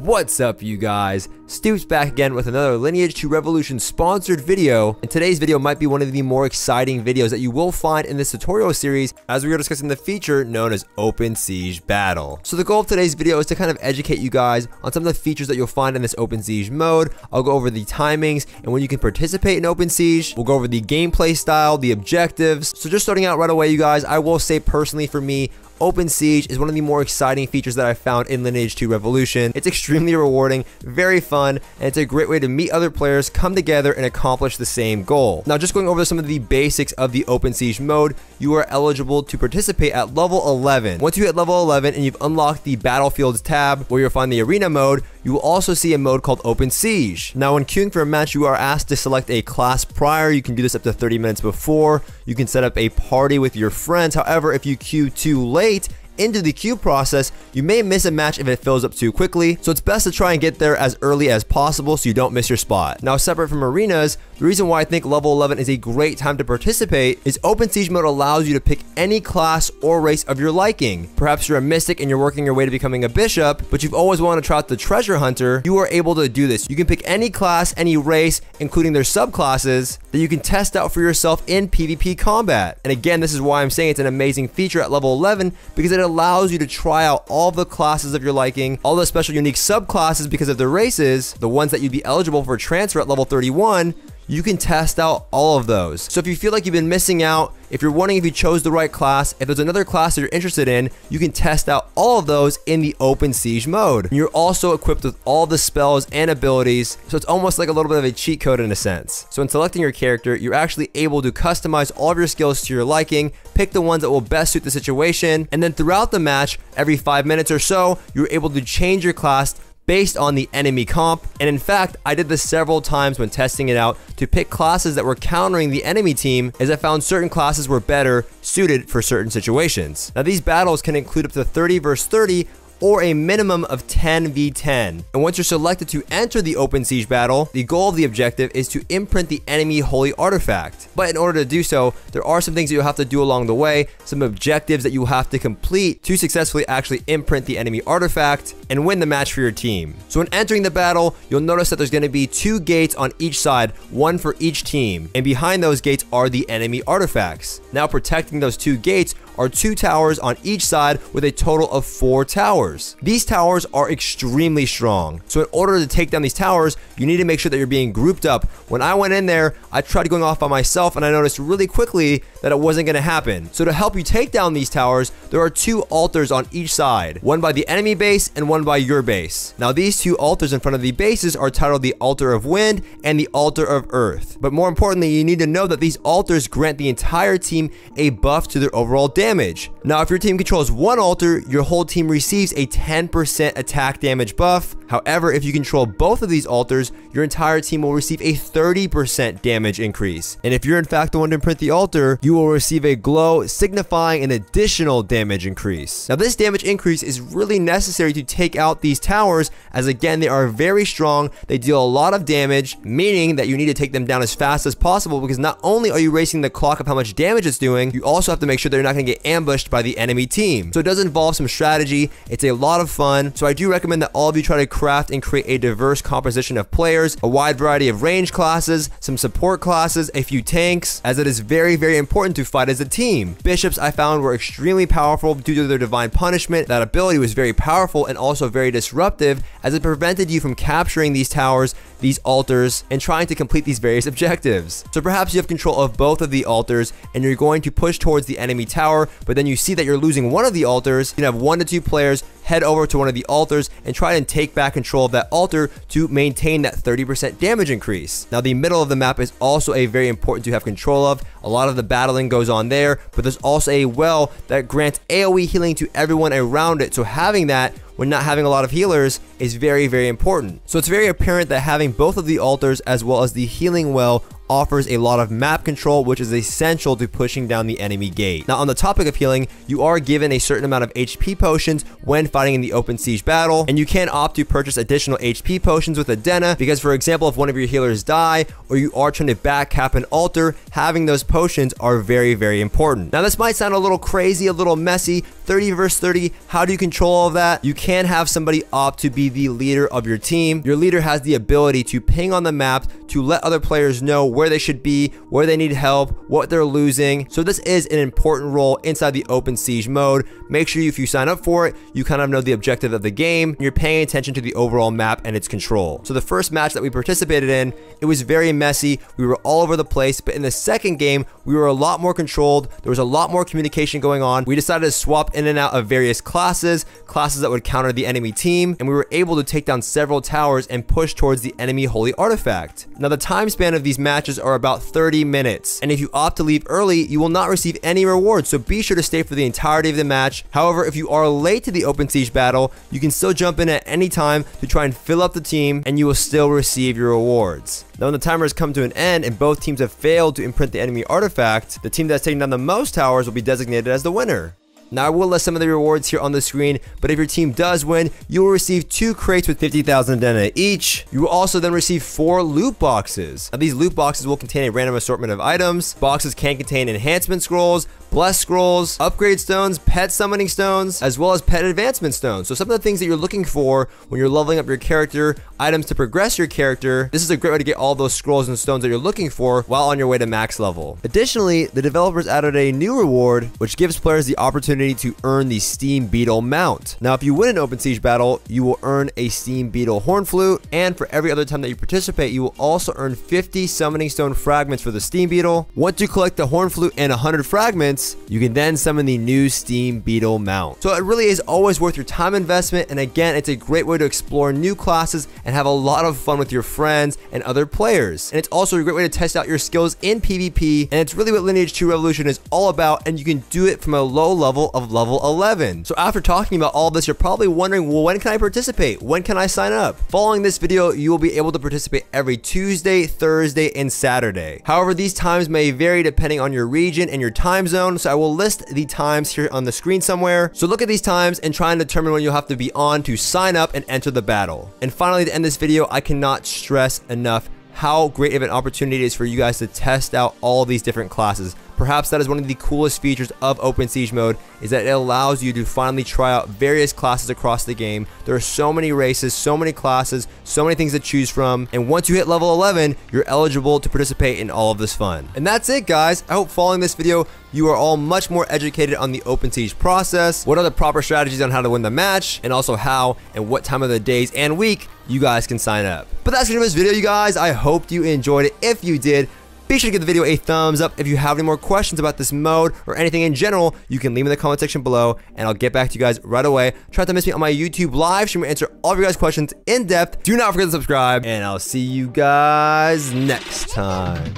What's up, you guys? Stoops back again with another Lineage 2 Revolution sponsored video, and today's video might be one of the more exciting videos that you will find in this tutorial series as we are discussing the feature known as Open Siege Battle. So the goal of today's video is to kind of educate you guys on some of the features that you'll find in this Open Siege mode. I'll go over the timings and when you can participate in Open Siege. We'll go over the gameplay style, the objectives. So just starting out right away, you guys, I will say personally for me, Open Siege is one of the more exciting features that I found in Lineage 2 Revolution. It's extremely rewarding, very fun, and it's a great way to meet other players, come together, and accomplish the same goal. Now, just going over some of the basics of the Open Siege mode, you are eligible to participate at level 11. Once you hit level 11 and you've unlocked the Battlefields tab, where you'll find the Arena mode, you will also see a mode called Open Siege. Now, when queuing for a match, you are asked to select a class prior. You can do this up to 30 minutes before. You can set up a party with your friends. However, if you queue too late into the queue process, you may miss a match if it fills up too quickly, so it's best to try and get there as early as possible so you don't miss your spot. Now, separate from arenas, the reason why I think level 11 is a great time to participate is Open Siege mode allows you to pick any class or race of your liking. Perhaps you're a mystic and you're working your way to becoming a bishop, but you've always wanted to try out the treasure hunter. You are able to do this. You can pick any class, any race, including their subclasses, that you can test out for yourself in PvP combat. And again, this is why I'm saying it's an amazing feature at level 11, because it allows you to try out all the classes of your liking, all the special unique subclasses because of their races, the ones that you'd be eligible for transfer at level 31. You can test out all of those. So if you feel like you've been missing out, if you're wondering if you chose the right class, if there's another class that you're interested in, you can test out all of those in the Open Siege mode. And you're also equipped with all the spells and abilities, so it's almost like a little bit of a cheat code in a sense. So in selecting your character, you're actually able to customize all of your skills to your liking, pick the ones that will best suit the situation, and then throughout the match, every 5 minutes or so, you're able to change your class based on the enemy comp. And in fact, I did this several times when testing it out to pick classes that were countering the enemy team, as I found certain classes were better suited for certain situations. Now, these battles can include up to 30 versus 30 or a minimum of 10v10. And once you're selected to enter the Open Siege battle, the goal of the objective is to imprint the enemy holy artifact. But in order to do so, there are some things that you'll have to do along the way, some objectives that you will have to complete to successfully actually imprint the enemy artifact and win the match for your team. So when entering the battle, you'll notice that there's going to be 2 gates on each side, one for each team. And behind those gates are the enemy artifacts. Now, protecting those 2 gates are 2 towers on each side with a total of 4 towers. These towers are extremely strong. So in order to take down these towers, you need to make sure that you're being grouped up. When I went in there, I tried going off by myself and I noticed really quickly that it wasn't going to happen. So to help you take down these towers, there are 2 altars on each side, one by the enemy base and one by your base. Now, these 2 altars in front of the bases are titled the Altar of Wind and the Altar of Earth. But more importantly, you need to know that these altars grant the entire team a buff to their overall damage. Now, if your team controls one altar, your whole team receives a 10% attack damage buff. However, if you control both of these altars, your entire team will receive a 30% damage increase. And if you're in fact the one to imprint the altar, you will receive a glow signifying an additional damage increase. Now, this damage increase is really necessary to take out these towers, as again, they are very strong. They deal a lot of damage, meaning that you need to take them down as fast as possible, because not only are you racing the clock of how much damage it's doing, you also have to make sure that you're not going to get ambushed by the enemy team. So it does involve some strategy. It's a lot of fun. So I do recommend that all of you try to craft and create a diverse composition of players, a wide variety of range classes, some support classes, a few tanks, as it is very, very important to fight as a team. Bishops, I found, were extremely powerful due to their divine punishment. That ability was very powerful and also very disruptive, as it prevented you from capturing these towers, these altars, and trying to complete these various objectives. So perhaps you have control of both of the altars and you're going to push towards the enemy tower, but then you see that you're losing one of the altars. You can have 1 to 2 players head over to one of the altars and try and take back control of that altar to maintain that 30% damage increase. Now, the middle of the map is also a very important to have control of. A lot of the battling goes on there, but there's also a well that grants AoE healing to everyone around it. So having that when not having a lot of healers is very, very important. So it's very apparent that having both of the altars as well as the healing well offers a lot of map control, which is essential to pushing down the enemy gate. Now, on the topic of healing, you are given a certain amount of HP potions when fighting in the Open Siege battle, and you can opt to purchase additional HP potions with Adena, because for example, if one of your healers die or you are trying to back cap an altar, having those potions are very, very important. Now, this might sound a little crazy, a little messy. 30 versus 30. How do you control all of that? You can have somebody opt to be the leader of your team. Your leader has the ability to ping on the map to let other players know where they should be, where they need help, what they're losing. So this is an important role inside the open siege mode. Make sure if you sign up for it, you kind of know the objective of the game. You're paying attention to the overall map and its control. So the first match that we participated in, it was very messy. We were all over the place, but in the second game, we were a lot more controlled. There was a lot more communication going on. We decided to swap in and out of various classes that would counter the enemy team, and we were able to take down several towers and push towards the enemy holy artifact. Now the time span of these matches are about 30 minutes, and if you opt to leave early, you will not receive any rewards, so be sure to stay for the entirety of the match. However, if you are late to the open siege battle, you can still jump in at any time to try and fill up the team, and you will still receive your rewards. Now when the timer has come to an end and both teams have failed to imprint the enemy artifact, the team that's taking down the most towers will be designated as the winner. Now I will list some of the rewards here on the screen, but if your team does win, you will receive 2 crates with 50,000 Dena each. You will also then receive 4 loot boxes. Now these loot boxes will contain a random assortment of items. Boxes can contain enhancement scrolls, bless scrolls, upgrade stones, pet summoning stones, as well as pet advancement stones. So some of the things that you're looking for when you're leveling up your character, items to progress your character, this is a great way to get all those scrolls and stones that you're looking for while on your way to max level. Additionally, the developers added a new reward, which gives players the opportunity to earn the Steam Beetle mount. Now, if you win an open siege battle, you will earn a Steam Beetle horn flute, and for every other time that you participate, you will also earn 50 summoning stone fragments for the Steam Beetle. Once you collect the horn flute and 100 fragments, you can then summon the new Steam Beetle mount. So it really is always worth your time investment, and again, it's a great way to explore new classes and have a lot of fun with your friends and other players. And it's also a great way to test out your skills in PvP, and it's really what Lineage 2 Revolution is all about, and you can do it from a low level of level 11. So after talking about all this, you're probably wondering, well, when can I participate? When can I sign up? Following this video, you will be able to participate every Tuesday, Thursday, and Saturday. However, these times may vary depending on your region and your time zone, so I will list the times here on the screen somewhere. So look at these times and try and determine when you'll have to be on to sign up and enter the battle. And finally, to end this video, I cannot stress enough how great of an opportunity it is for you guys to test out all these different classes. Perhaps that is one of the coolest features of Open Siege mode, is that it allows you to finally try out various classes across the game. There are so many races, so many classes, so many things to choose from, and once you hit level 11, you're eligible to participate in all of this fun. And that's it, guys. I hope following this video, you are all much more educated on the Open Siege process, what are the proper strategies on how to win the match, and also how and what time of the days and week you guys can sign up. But that's the end of this video, you guys. I hope you enjoyed it. If you did, be sure to give the video a thumbs up. If you have any more questions about this mode or anything in general, you can leave in the comment section below and I'll get back to you guys right away. Try not to miss me on my YouTube live stream and answer all of your guys' questions in depth. Do not forget to subscribe, and I'll see you guys next time.